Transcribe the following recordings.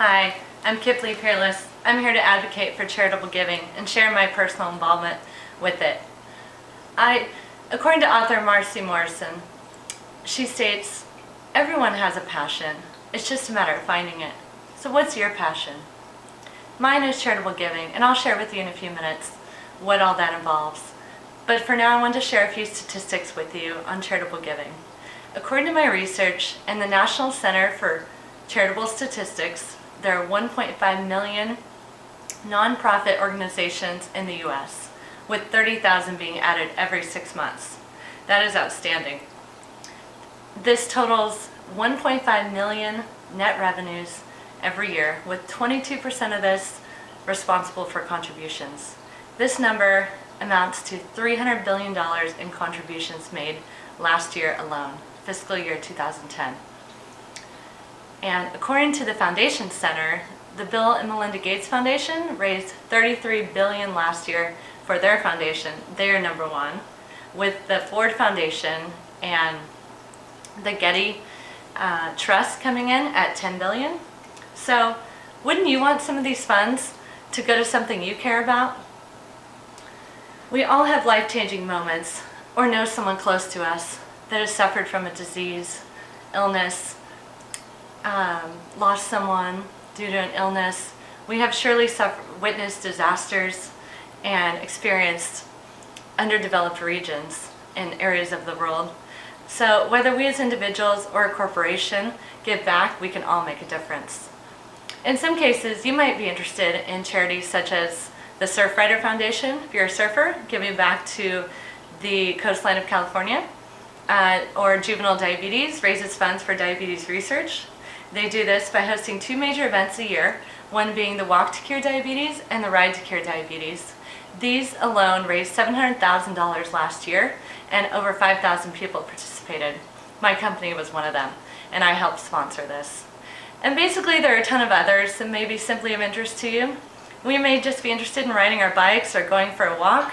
Hi, I'm Kiplee Peerless. I'm here to advocate for charitable giving and share my personal involvement with it. According to author Marcy Morrison, she states, "Everyone has a passion. It's just a matter of finding it. So what's your passion?" Mine is charitable giving, and I'll share with you in a few minutes what all that involves. But for now, I want to share a few statistics with you on charitable giving. According to my research and the National Center for Charitable Statistics, there are 1.5 million nonprofit organizations in the U.S., with 30,000 being added every 6 months. That is outstanding. This totals 1.5 million net revenues every year, with 22% of this responsible for contributions. This number amounts to $300 billion in contributions made last year alone, fiscal year 2010. And according to the Foundation Center, the Bill and Melinda Gates Foundation raised $33 billion last year for their foundation. They are number one, with the Ford Foundation and the Getty Trust coming in at $10 billion. So wouldn't you want some of these funds to go to something you care about? We all have life-changing moments or know someone close to us that has suffered from a disease, illness, lost someone due to an illness. We have surely witnessed disasters and experienced underdeveloped regions in areas of the world. So whether we as individuals or a corporation give back, we can all make a difference. In some cases, you might be interested in charities such as the Surfrider Foundation, if you're a surfer, giving back to the coastline of California, or Juvenile Diabetes raises funds for diabetes research. They do this by hosting two major events a year, one being the Walk to Cure Diabetes and the Ride to Cure Diabetes. These alone raised $700,000 last year, and over 5,000 people participated. My company was one of them, and I helped sponsor this. And basically there are a ton of others that may be simply of interest to you. We may just be interested in riding our bikes or going for a walk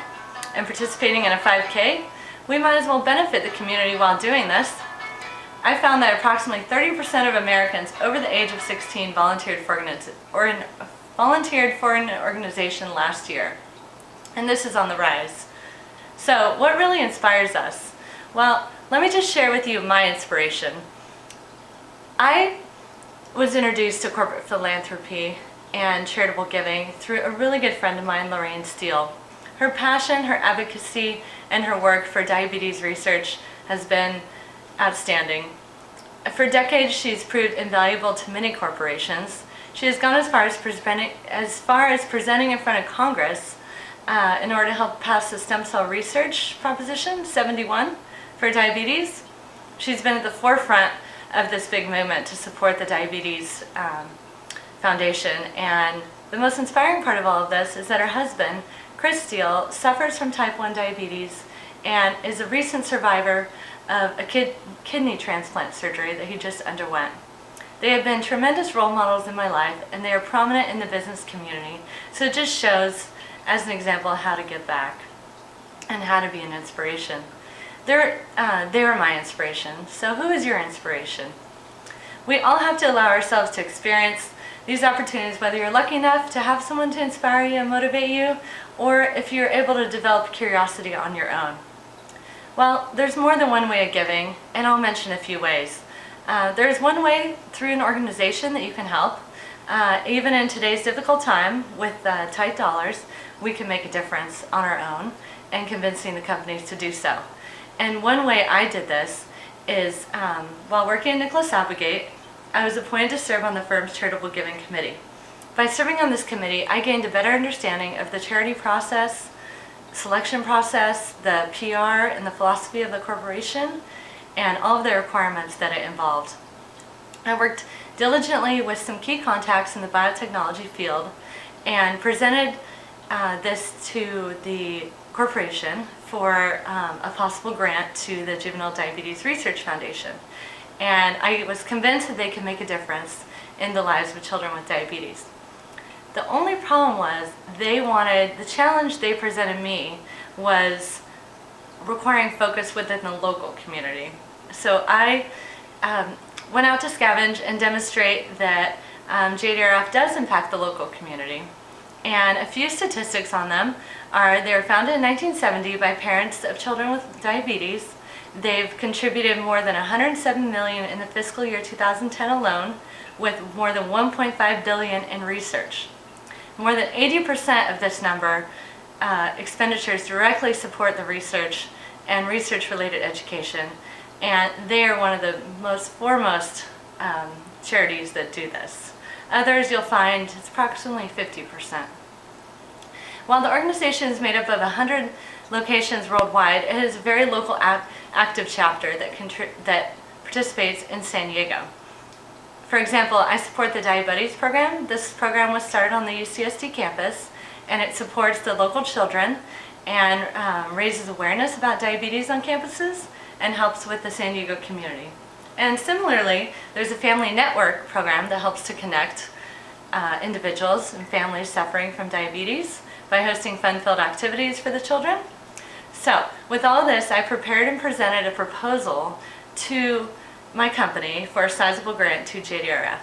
and participating in a 5K. We might as well benefit the community while doing this. I found that approximately 30% of Americans over the age of 16 volunteered for an organization last year, and this is on the rise. So what really inspires us? Well, let me just share with you my inspiration. I was introduced to corporate philanthropy and charitable giving through a really good friend of mine, Lorraine Steele. Her passion, her advocacy, and her work for diabetes research has been outstanding. For decades, she's proved invaluable to many corporations. She has gone as far as presenting in front of Congress in order to help pass the stem cell research proposition 71 for diabetes. She's been at the forefront of this big movement to support the Diabetes Foundation, and the most inspiring part of all of this is that her husband, Chris Steele, suffers from type 1 diabetes and is a recent survivor of a kidney transplant surgery that he just underwent. They have been tremendous role models in my life, and they are prominent in the business community, so it just shows as an example how to give back and how to be an inspiration. They were my inspiration, so who is your inspiration? We all have to allow ourselves to experience these opportunities, whether you're lucky enough to have someone to inspire you and motivate you, or if you're able to develop curiosity on your own. Well, there's more than one way of giving, and I'll mention a few ways. There's one way through an organization that you can help. Even in today's difficult time with tight dollars, we can make a difference on our own and convincing the companies to do so. And one way I did this is while working at Nicholas Applegate, I was appointed to serve on the firm's charitable giving committee. By serving on this committee, I gained a better understanding of the charity process, selection process, the PR, and the philosophy of the corporation, and all of the requirements that it involved. I worked diligently with some key contacts in the biotechnology field and presented this to the corporation for a possible grant to the Juvenile Diabetes Research Foundation. And I was convinced that they could make a difference in the lives of children with diabetes. The only problem was the challenge they presented me was requiring focus within the local community. So I went out to scavenge and demonstrate that JDRF does impact the local community. And a few statistics on them are they were founded in 1970 by parents of children with diabetes. They've contributed more than $107 million in the fiscal year 2010 alone, with more than $1.5 billion in research. More than 80% of this number expenditures directly support the research and research-related education, and they are one of the most foremost charities that do this. Others you'll find it's approximately 50%. While the organization is made up of 100 locations worldwide, it is a very local active chapter that participates in San Diego. For example, I support the Diabetes program. This program was started on the UCSD campus, and it supports the local children and raises awareness about diabetes on campuses and helps with the San Diego community. And similarly, there's a family network program that helps to connect individuals and families suffering from diabetes by hosting fun-filled activities for the children. So, with all this, I prepared and presented a proposal to my company for a sizable grant to JDRF.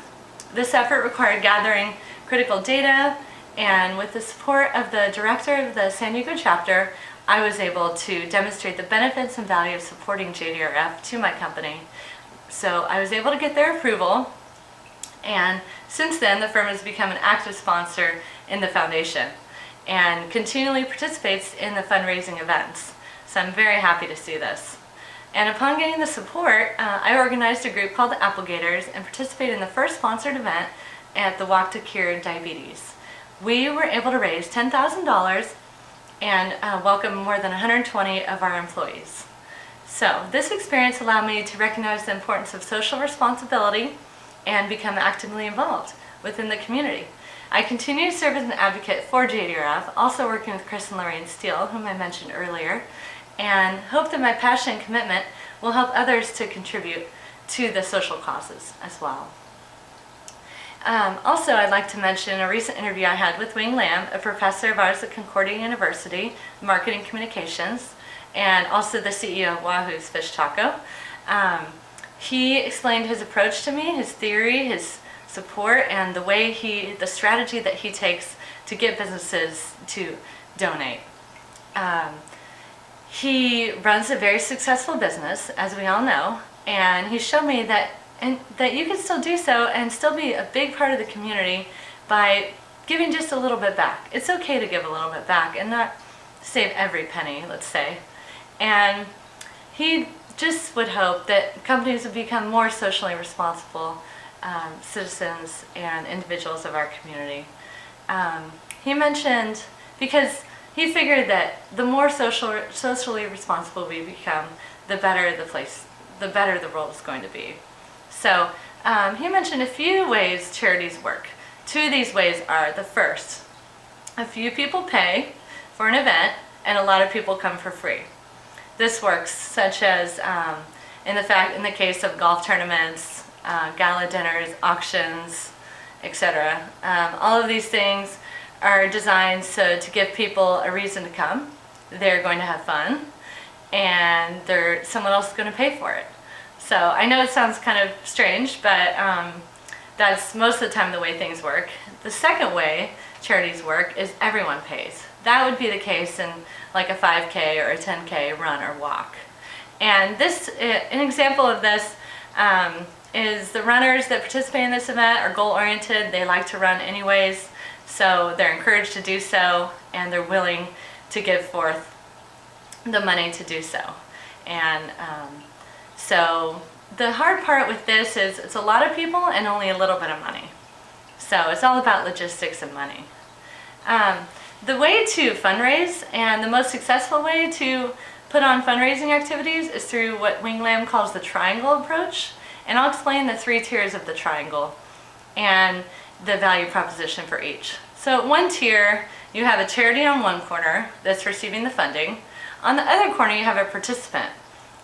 This effort required gathering critical data, and with the support of the director of the San Diego chapter, I was able to demonstrate the benefits and value of supporting JDRF to my company. So I was able to get their approval, and since then the firm has become an active sponsor in the foundation and continually participates in the fundraising events. So I'm very happy to see this. And upon getting the support, I organized a group called the Applegators and participated in the first sponsored event at the Walk to Cure Diabetes. We were able to raise $10,000 and welcome more than 120 of our employees. So this experience allowed me to recognize the importance of social responsibility and become actively involved within the community. I continue to serve as an advocate for JDRF, also working with Chris and Lorraine Steele, whom I mentioned earlier, and hope that my passion and commitment will help others to contribute to the social causes as well. Also, I'd like to mention a recent interview I had with Wing Lam, a professor of ours at Concordia University, Marketing Communications, and also the CEO of Wahoo's Fish Taco. He explained his approach to me, his theory, his support, and the strategy that he takes to get businesses to donate. He runs a very successful business, as we all know, and he showed me that you can still do so and still be a big part of the community by giving just a little bit back. It's okay to give a little bit back and not save every penny, let's say. And he just would hope that companies would become more socially responsible citizens and individuals of our community. He mentioned, because he figured that the more socially responsible we become, the better the world is going to be. So he mentioned a few ways charities work. Two of these ways are, the first, a few people pay for an event and a lot of people come for free. This works such as in the case of golf tournaments, gala dinners, auctions, etc. All of these things are designed to give people a reason to come. They're going to have fun, and someone else is going to pay for it. So I know it sounds kind of strange, but that's most of the time the way things work. The second way charities work is everyone pays. That would be the case in like a 5K or a 10K run or walk. And an example of this is the runners that participate in this event are goal-oriented. They like to run anyways, so they're encouraged to do so, and they're willing to give forth the money to do so. And so the hard part with this is it's a lot of people and only a little bit of money. So it's all about logistics and money. The way to fundraise, and the most successful way to put on fundraising activities, is through what Wing Lam calls the triangle approach. And I'll explain the 3 tiers of the triangle and the value proposition for each. So at one tier, you have a charity on one corner that's receiving the funding. On the other corner, you have a participant,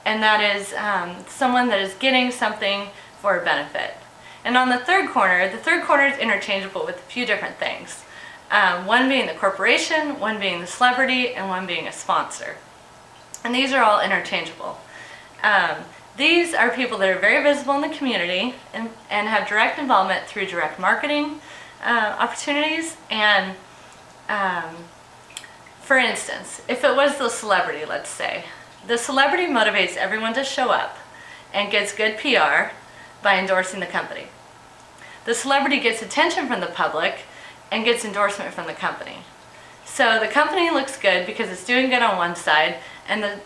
and that is someone that is getting something for a benefit. And on the third corner is interchangeable with a few different things. One being the corporation, one being the celebrity, and one being a sponsor. And these are all interchangeable. These are people that are very visible in the community and have direct involvement through direct marketing opportunities. And for instance, if it was the celebrity, let's say, the celebrity motivates everyone to show up and gets good PR by endorsing the company. The celebrity gets attention from the public and gets endorsement from the company. So the company looks good because it's doing good on one side, and